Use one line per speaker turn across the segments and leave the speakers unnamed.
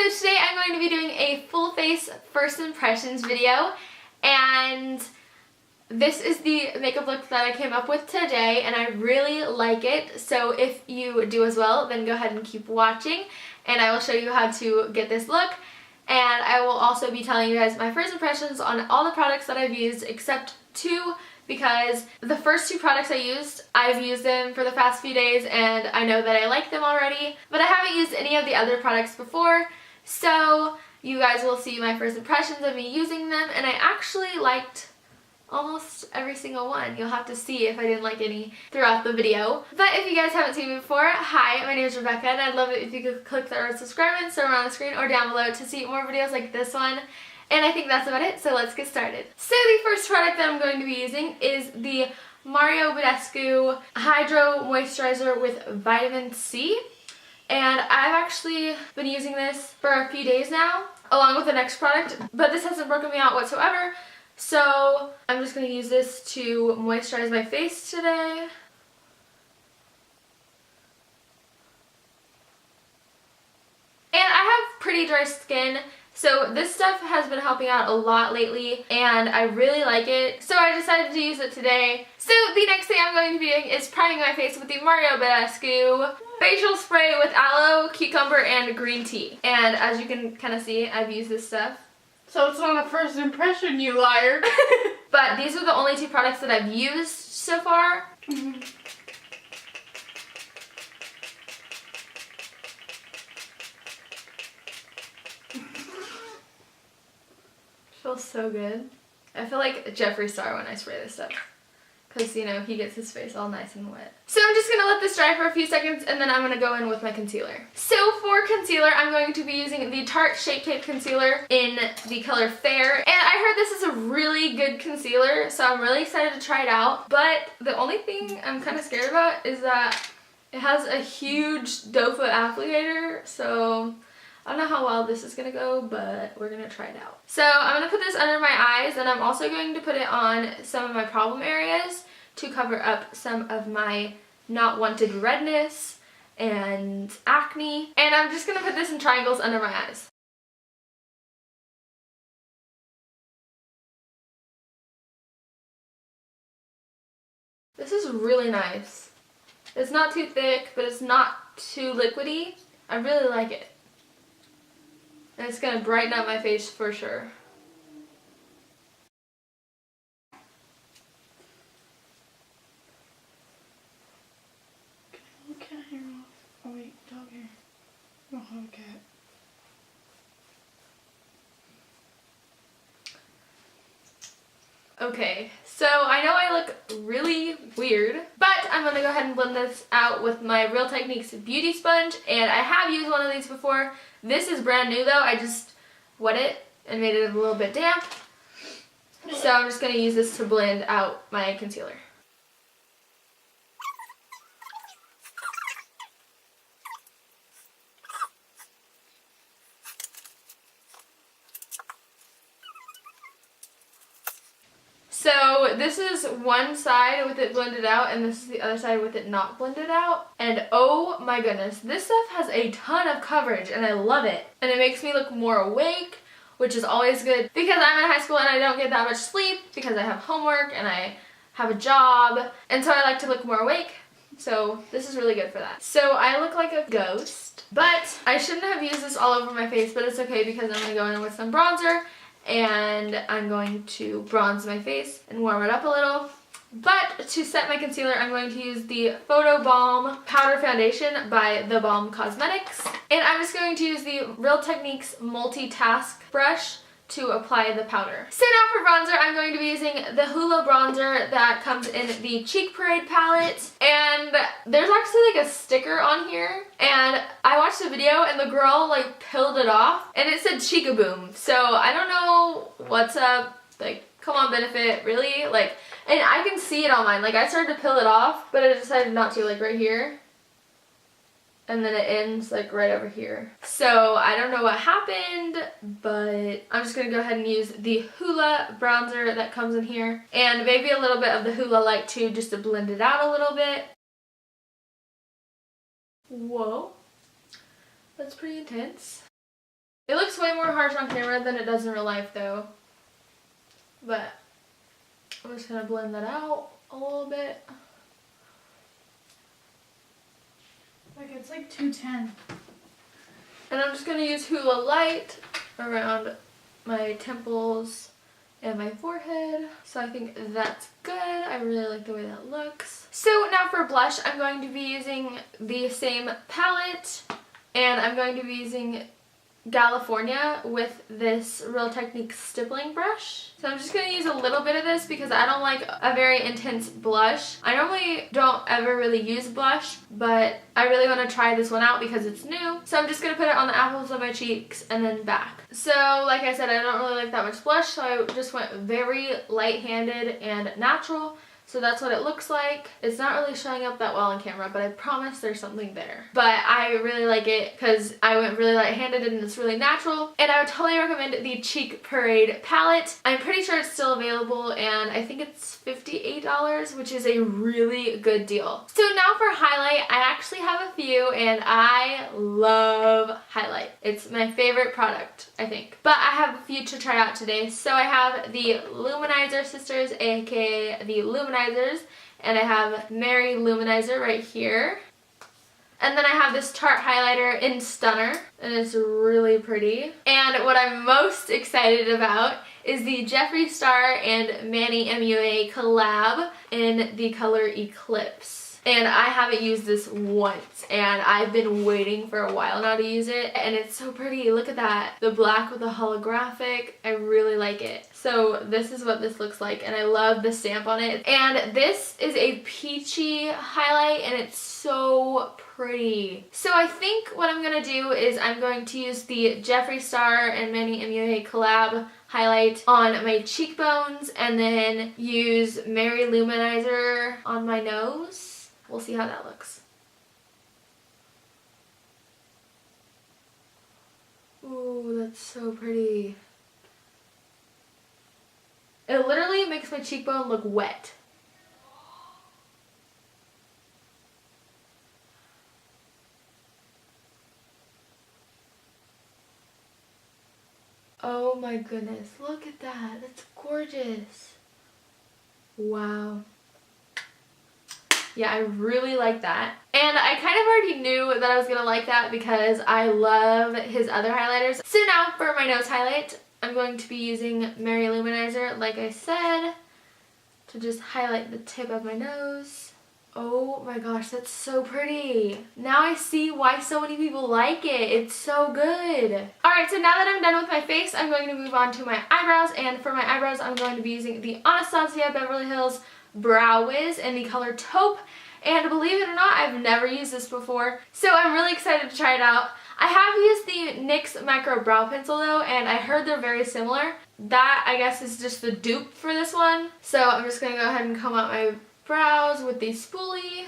So today I'm going to be doing a full face first impressions video, and this is the makeup look that I came up with today and I really like it. So if you do as well, then go ahead and keep watching and I will show you how to get this look. And I will also be telling you guys my first impressions on all the products that I've used except two, because the first two products I've used them for the past few days and I know that I like them already, but I haven't used any of the other products before. So you guys will see my first impressions of me using them, and I actually liked almost every single one. You'll have to see if I didn't like any throughout the video. But if you guys haven't seen me before, hi, my name is Rebecca and I'd love it if you could click that red subscribe button somewhere on the screen or down below to see more videos like this one. And I think that's about it, so let's get started. So the first product that I'm going to be using is the Mario Badescu Hydro Moisturizer with Vitamin C. And I've actually been using this for a few days now, along with the next product, but this hasn't broken me out whatsoever. So I'm just going to use this to moisturize my face today. And I have pretty dry skin, so this stuff has been helping out a lot lately and I really like it. So I decided to use it today. So the next thing I'm going to be doing is priming my face with the Mario Badescu facial spray with aloe, cucumber, and green tea. And as you can kind of see, I've used this stuff.
So it's not a first impression, you liar.
But these are the only two products that I've used so far. Feels so good. I feel like Jeffree Star when I spray this stuff, because you know he gets his face all nice and wet. So I'm just gonna let this dry for a few seconds and then I'm gonna go in with my concealer. So for concealer, I'm going to be using the Tarte Shape Tape Concealer in the color Fair. And I heard this is a really good concealer, so I'm really excited to try it out. But the only thing I'm kind of scared about is that it has a huge doe foot applicator, so I don't know how well this is going to go, but we're going to try it out. So I'm going to put this under my eyes, and I'm also going to put it on some of my problem areas to cover up some of my not wanted redness and acne. And I'm just going to put this in triangles under my eyes. This is really nice. It's not too thick, but it's not too liquidy. I really like it. And it's going to brighten up my face for sure.
Can I look at hair off? Oh wait, dog hair. I don't have a cat.
Okay, so I know I look really weird, but I'm going to go ahead and blend this out with my Real Techniques Beauty Sponge, and I have used one of these before. This is brand new though. I just wet it and made it a little bit damp. So I'm just going to use this to blend out my concealer. So this is one side with it blended out and this is the other side with it not blended out. And oh my goodness, this stuff has a ton of coverage and I love it. And it makes me look more awake, which is always good because I'm in high school and I don't get that much sleep because I have homework and I have a job. And so I like to look more awake. So this is really good for that. So I look like a ghost, but I shouldn't have used this all over my face, but it's okay because I'm going to go in with some bronzer. And I'm going to bronze my face and warm it up a little. But to set my concealer, I'm going to use the Photo Balm Powder Foundation by The Balm Cosmetics. And I'm just going to use the Real Techniques Multitask Brush to apply the powder. So now for bronzer, I'm going to be using the Hoola bronzer that comes in the Cheek Parade palette. And there's actually like a sticker on here. And I watched a video and the girl like peeled it off and it said Cheekaboom. So I don't know what's up. Like, come on, Benefit, really? Like, and I can see it on mine. Like, I started to peel it off, but I decided not to, like right here. And then it ends like right over here. So I don't know what happened, but I'm just gonna go ahead and use the Hoola bronzer that comes in here. And maybe a little bit of the Hoola Light too, just to blend it out a little bit. Whoa. That's pretty intense. It looks way more harsh on camera than it does in real life though. But I'm just gonna blend that out a little bit.
Like it's like 210.
And I'm just gonna use Hula Light around my temples and my forehead. So I think that's good. I really like the way that looks. So now for blush, I'm going to be using the same palette, and I'm going to be using California with this Real Techniques stippling brush. So I'm just going to use a little bit of this because I don't like a very intense blush. I normally don't ever really use blush, but I really want to try this one out because it's new. So I'm just going to put it on the apples of my cheeks and then back. So like I said, I don't really like that much blush, so I just went very light-handed and natural. So that's what it looks like. It's not really showing up that well on camera, but I promise there's something there. But I really like it because I went really light-handed and it's really natural. And I would totally recommend the Cheek Parade palette. I'm pretty sure it's still available, and I think it's $58, which is a really good deal. So now for highlight, I actually have a few, and I love highlight. It's my favorite product, I think. But I have a few to try out today. So I have the Luminizer Sisters, aka the Luminizers, and I have Mary Luminizer right here. And then I have this Tarte highlighter in Stunner, and it's really pretty. And what I'm most excited about is the Jeffree Star and Manny MUA collab in the color Eclipse. And I haven't used this once, and I've been waiting for a while now to use it, and it's so pretty. Look at that. The black with the holographic. I really like it. So this is what this looks like, and I love the stamp on it. And this is a peachy highlight, and it's so pretty. So I think what I'm going to do is I'm going to use the Jeffree Star and Manny MUA collab highlight on my cheekbones, and then use Mary Luminizer on my nose. We'll see how that looks. Ooh, that's so pretty. It literally makes my cheekbone look wet. Oh my goodness, look at that. That's gorgeous. Wow. Yeah, I really like that. And I kind of already knew that I was gonna like that because I love his other highlighters. So now for my nose highlight, I'm going to be using Mary Luminizer, like I said, to just highlight the tip of my nose. Oh my gosh, that's so pretty. Now I see why so many people like it. It's so good. Alright, so now that I'm done with my face, I'm going to move on to my eyebrows. And for my eyebrows, I'm going to be using the Anastasia Beverly Hills Brow Wiz in the color Taupe. And believe it or not, I've never used this before, so I'm really excited to try it out. I have used the NYX Micro Brow Pencil though, and I heard they're very similar. That, I guess, is just the dupe for this one. So I'm just going to go ahead and comb out my brows with the spoolie.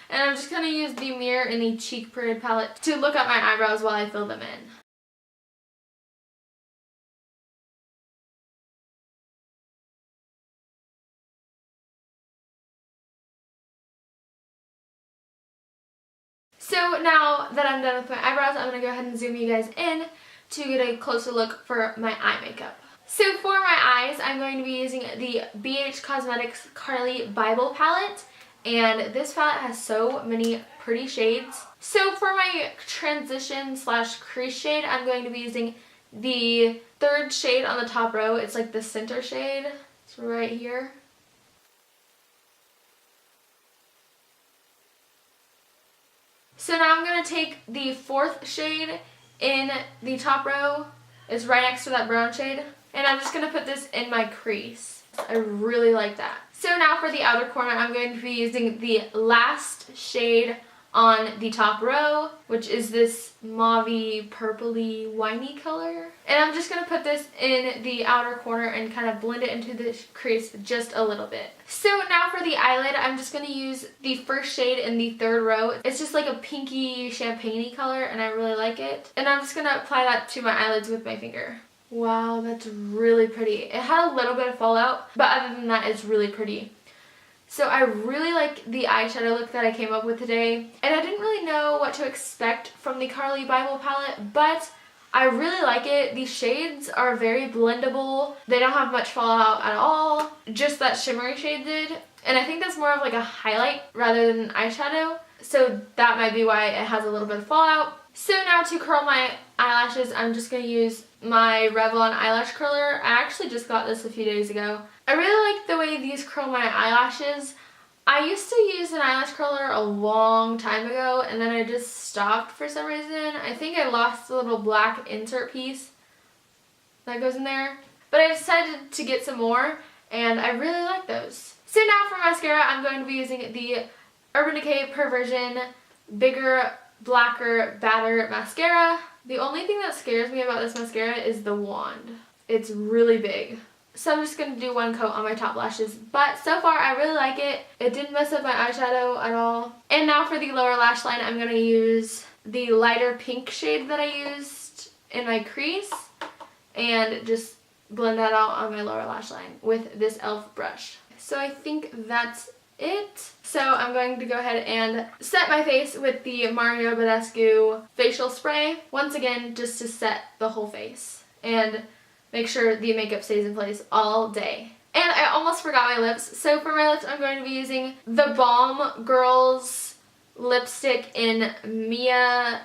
And I'm just going to use the mirror in the Cheek Parade palette to look at my eyebrows while I fill them in. So now that I'm done with my eyebrows, I'm going to go ahead and zoom you guys in to get a closer look for my eye makeup. So for my eyes, I'm going to be using the BH Cosmetics Carly Bible palette. And this palette has so many pretty shades. So for my transition / crease shade, I'm going to be using the third shade on the top row. It's like the center shade. It's right here. So now I'm going to take the fourth shade in the top row. It's right next to that brown shade. And I'm just going to put this in my crease. I really like that. So now for the outer corner, I'm going to be using the last shade on the top row, which is this mauve-y, purpley, winey color. And I'm just going to put this in the outer corner and kind of blend it into the crease just a little bit. So now for the eyelid, I'm just going to use the first shade in the third row. It's just like a pinky champagne-y color, and I really like it. And I'm just going to apply that to my eyelids with my finger. Wow, that's really pretty. It had a little bit of fallout, but other than that, it's really pretty. So I really like the eyeshadow look that I came up with today. And I didn't really know what to expect from the Carly Bible palette, but I really like it. These shades are very blendable. They don't have much fallout at all. Just that shimmery shade did. And I think that's more of like a highlight rather than an eyeshadow. So that might be why it has a little bit of fallout. So now to curl my eyelashes, I'm just going to use my Revlon eyelash curler. I actually just got this a few days ago. I really like the way these curl my eyelashes. I used to use an eyelash curler a long time ago, and then I just stopped for some reason. I think I lost the little black insert piece that goes in there. But I decided to get some more, and I really like those. So now for mascara, I'm going to be using the Urban Decay Perversion Bigger, Blacker, Badder Mascara. The only thing that scares me about this mascara is the wand. It's really big. So I'm just going to do one coat on my top lashes. But so far, I really like it. It didn't mess up my eyeshadow at all. And now for the lower lash line, I'm going to use the lighter pink shade that I used in my crease. And just blend that out on my lower lash line with this e.l.f. brush. So I think that's it. So I'm going to go ahead and set my face with the Mario Badescu facial spray. Once again, just to set the whole face. And make sure the makeup stays in place all day. And I almost forgot my lips. So for my lips, I'm going to be using the Balm Girls lipstick in Mia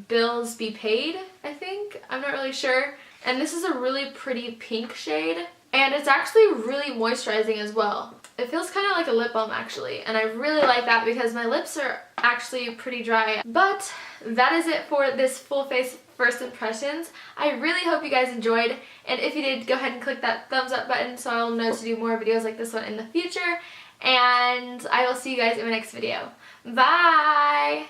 Bills Be Paid, I think. I'm not really sure. And this is a really pretty pink shade. And it's actually really moisturizing as well. It feels kind of like a lip balm actually, and I really like that because my lips are actually pretty dry. But that is it for this full face first impressions. I really hope you guys enjoyed, and if you did, go ahead and click that thumbs up button so I'll know to do more videos like this one in the future, and I will see you guys in my next video. Bye!